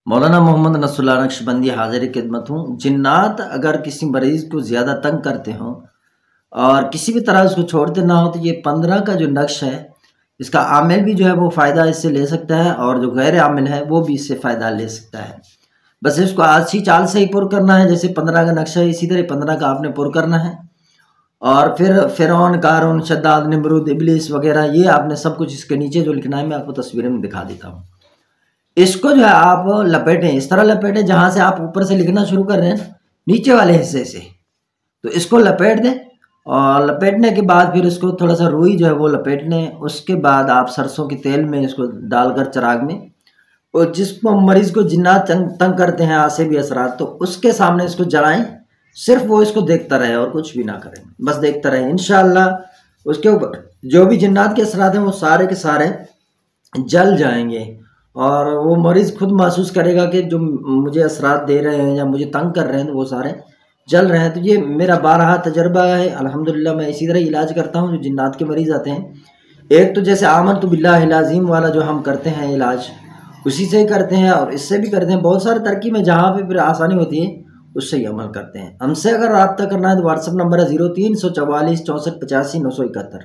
मौलाना Mohammad Nasrallah Naqshbandi हाजिर खिदमत हूँ। जिन्नात अगर किसी मरीज़ को ज़्यादा तंग करते हों और किसी भी तरह उसको छोड़ते ना हो, तो ये 15 का जो नक्श है, इसका आमिल भी जो है वो फ़ायदा इससे ले सकता है और जो गैर आमिल है वो भी इससे फ़ायदा ले सकता है। बस इसको अच्छी चाल से ही पुर करना है। जैसे 15 का नक्शा है, इसी तरह 15 का आपने पुर करना है। और फिर फ़िरौन, कारून, शद्दाद, निमरूद, इब्लीस वगैरह ये आपने सब कुछ इसके नीचे जो लिखना है मैं आपको तस्वीर में दिखा देता हूँ। इसको जो है आप लपेटें, इस तरह लपेटें जहाँ से आप ऊपर से लिखना शुरू कर रहे हैं, नीचे वाले हिस्से से। तो इसको लपेट दें और लपेटने के बाद फिर इसको थोड़ा सा रुई जो है वो लपेट लें। उसके बाद आप सरसों के तेल में इसको डालकर चिराग में, और जिसको मरीज़ को जिन्नात तंग करते हैं आसे भी असरात, तो उसके सामने इसको जलाएं। सिर्फ वो इसको देखता रहे और कुछ भी ना करें, बस देखता रहे। इंशाअल्लाह उसके ऊपर जो भी जिन्नात के असरात हैं वो सारे के सारे जल जाएंगे और वो मरीज़ खुद महसूस करेगा कि जो मुझे असरात दे रहे हैं या मुझे तंग कर रहे हैं तो वो सारे जल रहे हैं। तो ये मेरा बारहा तजर्बा है अल्हम्दुलिल्लाह। मैं इसी तरह इलाज करता हूँ जो जिन्नात के मरीज़ आते हैं। एक तो जैसे आमनतु बिल्लाहिल अज़ीम वाला जो हम करते हैं इलाज, उसी से ही करते हैं और इससे भी करते हैं। बहुत सारे तरकीब में जहाँ पे फिर आसानी होती है उससे ही अमल करते हैं। हमसे अगर रब्ता करना है तो व्हाट्सअप नंबर है 0344 64 85 971।